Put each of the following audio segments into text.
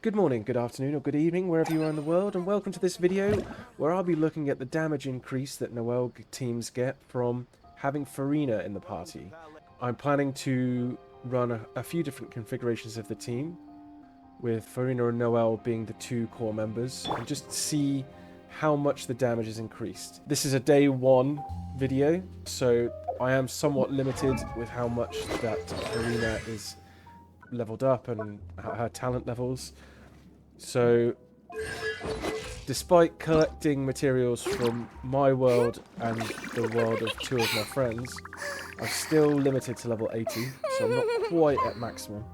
Good morning, good afternoon, or good evening, wherever you are in the world, and welcome to this video where I'll be looking at the damage increase that Noelle teams get from having Furina in the party. I'm planning to run a few different configurations of the team, with Furina and Noelle being the two core members, and just see how much the damage is increased. This is a day one video, so I am somewhat limited with how much that Furina is leveled up and her talent levels. So, despite collecting materials from my world and the world of two of my friends, I'm still limited to level 80, so I'm not quite at maximum.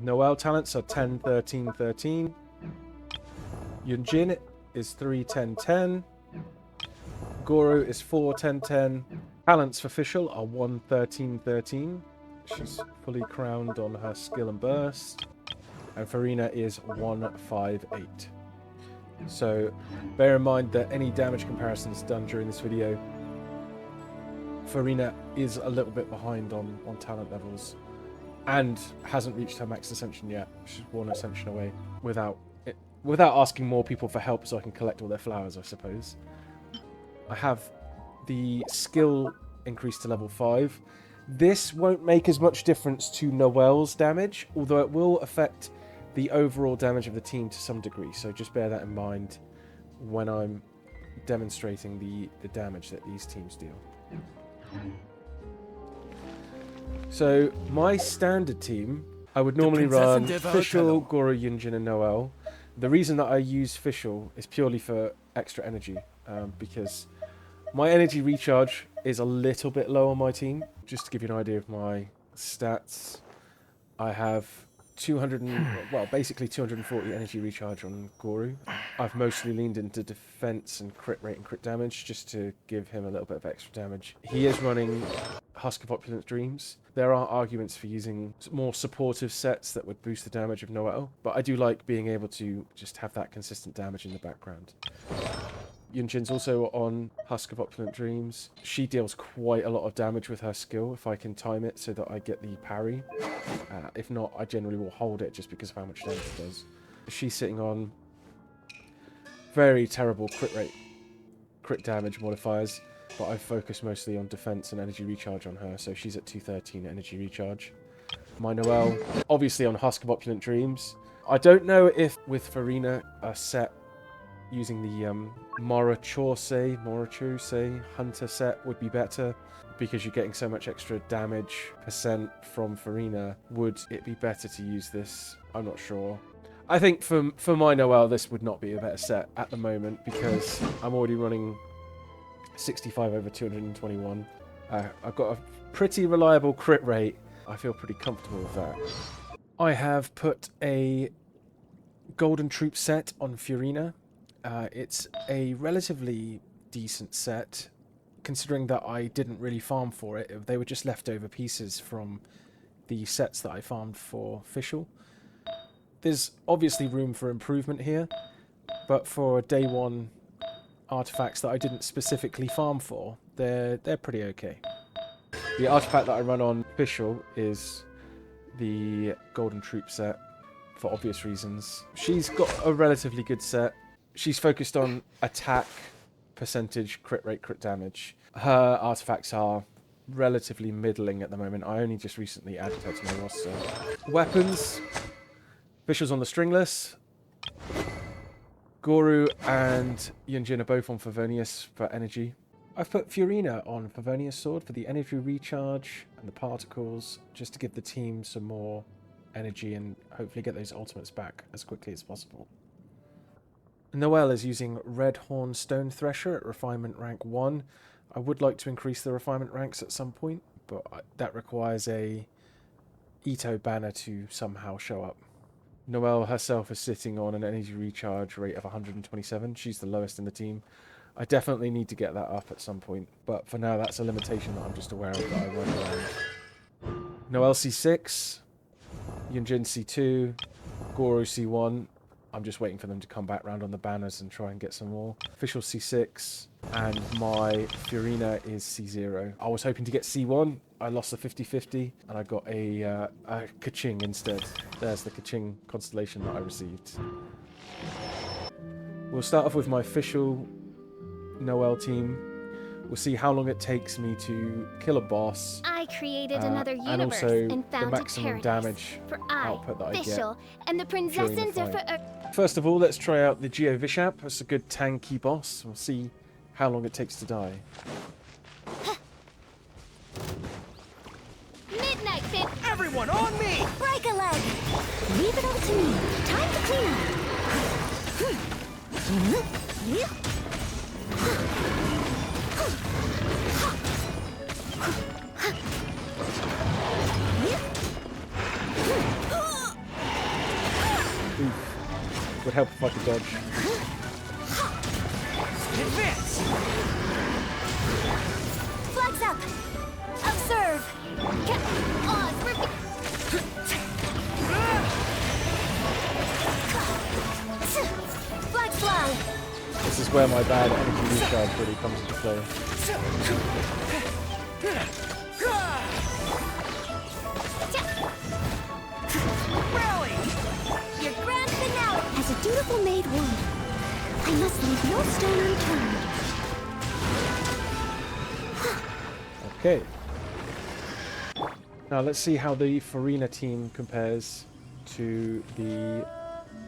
Noelle talents are 10, 13, 13. Yunjin is 3, 10, 10. Goro is 4, 10, 10. Talents for Fischl are 1, 13, 13. She's fully crowned on her skill and burst. And Furina is 1, 5, 8. So bear in mind that any damage comparisons done during this video, Furina is a little bit behind on talent levels and hasn't reached her max ascension yet. She's one ascension away without asking more people for help so I can collect all their flowers, I suppose. I have the skill increased to level 5. This won't make as much difference to Noelle's damage, although it will affect the overall damage of the team to some degree, so just bear that in mind when I'm demonstrating the damage that these teams deal. So, my standard team, I would normally run Fischl, Goro, Yunjin, and Noelle. The reason that I use Fischl is purely for extra energy, because my energy recharge is a little bit low on my team. Just to give you an idea of my stats, I have basically 240 energy recharge on Goro. I've mostly leaned into defense and crit rate and crit damage just to give him a little bit of extra damage. He is running Husk of Opulent Dreams. There are arguments for using more supportive sets that would boost the damage of Noelle, but I do like being able to just have that consistent damage in the background. Yunjin's also on Husk of Opulent Dreams. She deals quite a lot of damage with her skill if I can time it so that I get the parry. If not, I generally will hold it just because of how much damage it does. She's sitting on very terrible crit damage modifiers, but I focus mostly on defense and energy recharge on her, so she's at 213 energy recharge. My Noelle, obviously on Husk of Opulent Dreams. I don't know if with Furina a set using the Morachose Hunter set would be better, because you're getting so much extra damage percent from Furina. Would it be better to use this? I'm not sure. I think for my Noelle, this would not be a better set at the moment, because I'm already running 65 over 221. I've got a pretty reliable crit rate. I feel pretty comfortable with that. I have put a Golden Troop set on Furina. It's a relatively decent set, considering that I didn't really farm for it. They were just leftover pieces from the sets that I farmed for Fischl. There's obviously room for improvement here, but for day one artifacts that I didn't specifically farm for, they're pretty okay. The artifact that I run on Fischl is the Golden Troop set, for obvious reasons. She's got a relatively good set. She's focused on attack, percentage, crit rate, crit damage. Her artifacts are relatively middling at the moment. I only just recently added her to my roster. Weapons. Fischl's on the Stringless. Goro and Yunjin are both on Favonius for energy. I've put Furina on Favonius Sword for the energy recharge and the particles, just to give the team some more energy and hopefully get those ultimates back as quickly as possible. Noelle is using Red Horn Stone Thresher at Refinement Rank 1. I would like to increase the refinement ranks at some point, but that requires a Ito banner to somehow show up. Noelle herself is sitting on an energy recharge rate of 127. She's the lowest in the team. I definitely need to get that up at some point, but for now that's a limitation that I'm just aware of that I won't around. Noelle C6, Yunjin C2, Goro C1. I'm just waiting for them to come back round on the banners and try and get some more. Official C6, and my Furina is C0. I was hoping to get C1. I lost the 50-50, and I got a Kaching instead. There's the Kaching constellation that I received. We'll start off with my official Noelle team. We'll see how long it takes me to kill a boss. I created another universe and also and founded the maximum damage for output that I get. And the princesses during the fight. First of all, let's try out the Geo Vishap. That's a good tanky boss. We'll see how long it takes to die. Midnight Fit. Everyone on me! Break a leg. Leave it all to me. Time to clean up. Would help if I could dodge. Advance! Flags up. Observe. Flags fly. This is where my bad energy recharge really comes into play. Rally! Your grand finale. As a dutiful maid would, I must leave no stone unturned. Okay. Now let's see how the Furina team compares to the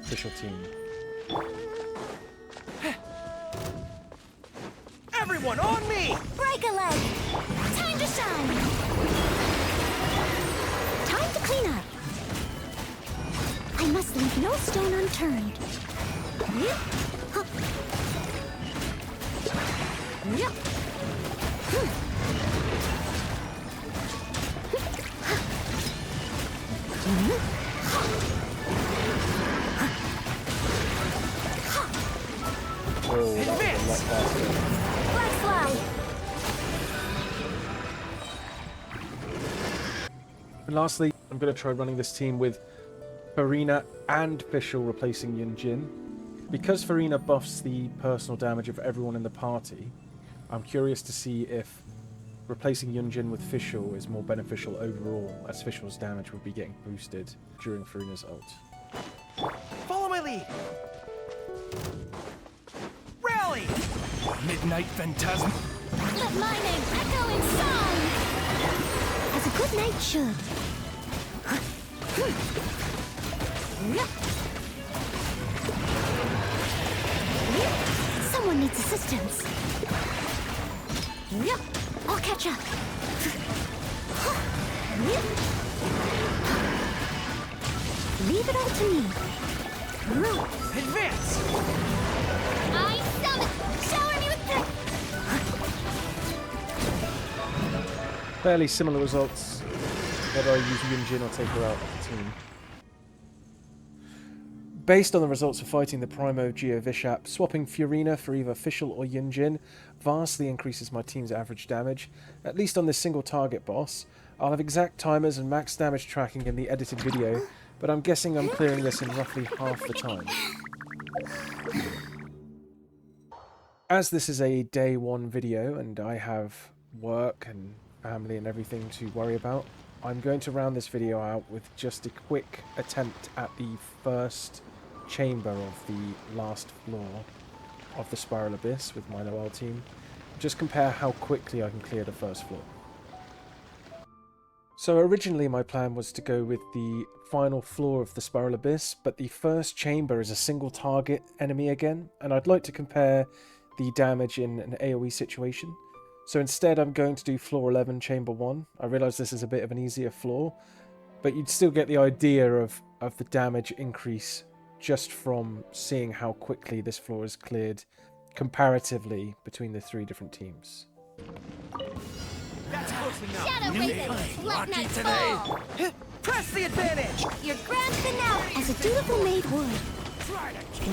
official team. Everyone on me! Break a leg. Time to shine. Time to clean up. I must leave no stone unturned. Oh, that was a lot faster. Flag fly. And lastly, I'm going to try running this team with Furina and Fischl replacing Yunjin. Because Furina buffs the personal damage of everyone in the party, I'm curious to see if replacing Yunjin with Fischl is more beneficial overall, as Fischl's damage would be getting boosted during Furina's ult. Follow my lead! Rally! Midnight Phantasm. Let my name echo in song. As a good knight should. Someone needs assistance. I'll catch up. Leave it all to me. Advance! I summon! Shower me with Fairly similar results, whether I use Yunjin or take her out of the team. Based on the results of fighting the Primo Geo Vishap, swapping Furina for either Fischl or Yunjin vastly increases my team's average damage, at least on this single target boss. I'll have exact timers and max damage tracking in the edited video, but I'm guessing I'm clearing this in roughly half the time. As this is a day one video and I have work and family and everything to worry about, I'm going to round this video out with just a quick attempt at the first chamber of the last floor of the Spiral Abyss with my Noelle team. Just compare how quickly I can clear the first floor. So originally my plan was to go with the final floor of the Spiral Abyss, but the first chamber is a single target enemy again, and I'd like to compare the damage in an AoE situation. So instead I'm going to do floor 11 chamber 1. I realise this is a bit of an easier floor, but you'd still get the idea of the damage increase just from seeing how quickly this floor is cleared comparatively between the three different teams. That's close enough. Shadow Raven, let night fall. Press the advantage! Your grand finale. As a dutiful maid would.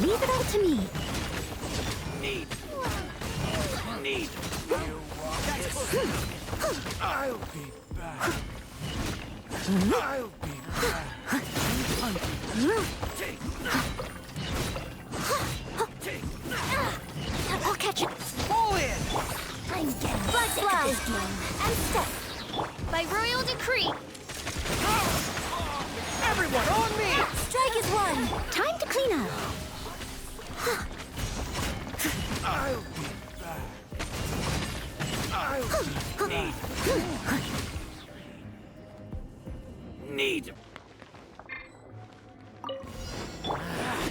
Leave it all to me. Need. That's close enough. I'll be back. I'll be back. And step. By royal decree. Everyone on me! Strike is one. Time to clean up. I'll be back. I'll be need.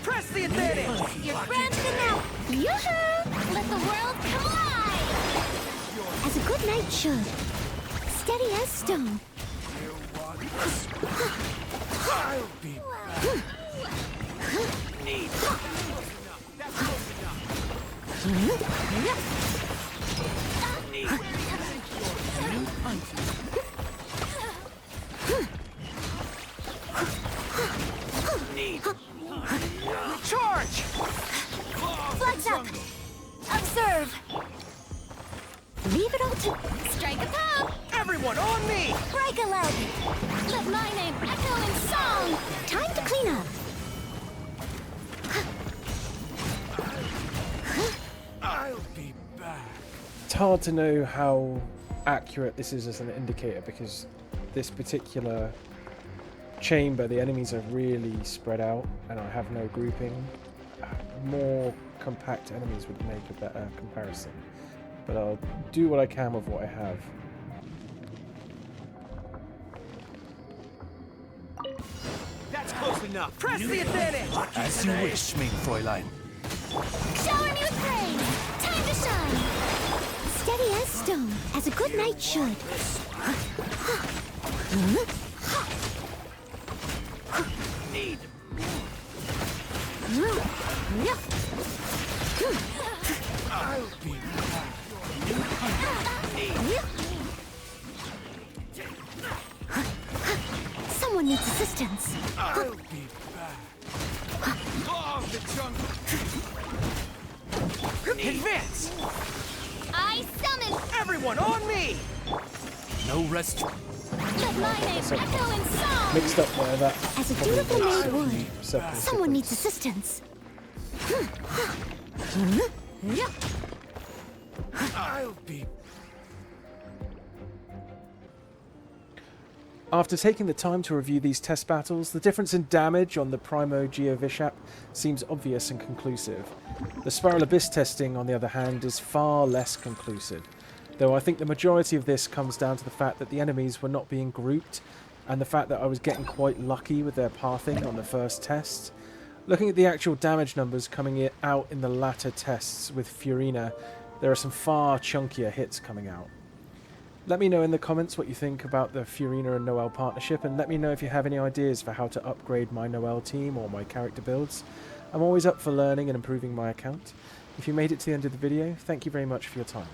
Press the advantage! You're granted now. Yoo-hoo! Let the world collide. As a good knight should. Steady as stone. I'll be back. Need. Need. Charge! Flex up. Observe. Leave it all to strike a pop. Everyone on me! Break a leg. Let my name echo in song. Time to clean up. I'll be back. It's hard to know how accurate this is as an indicator because this particular chamber, the enemies are really spread out and I have no grouping. More compact enemies would make a better comparison, but I'll do what I can with what I have. That's close enough. Press the advantage! As you wish, mein Fräulein. Shower me with praise. Time to shine. Steady as stone, as a good knight should. Need. I'll be back. Someone needs assistance. I'll be back. Law of the jungle. Advance! I summon. Everyone on me! No rest. Let my name echo in song. Mixed up there, that As a dutiful maid would. separate Someone needs sequence. assistance. I'll be. After taking the time to review these test battles, the difference in damage on the Primo Geovishap seems obvious and conclusive. The Spiral Abyss testing, on the other hand, is far less conclusive, though I think the majority of this comes down to the fact that the enemies were not being grouped and the fact that I was getting quite lucky with their pathing on the first test. Looking at the actual damage numbers coming out in the latter tests with Furina, there are some far chunkier hits coming out. Let me know in the comments what you think about the Furina and Noelle partnership, and let me know if you have any ideas for how to upgrade my Noelle team or my character builds. I'm always up for learning and improving my account. If you made it to the end of the video, thank you very much for your time.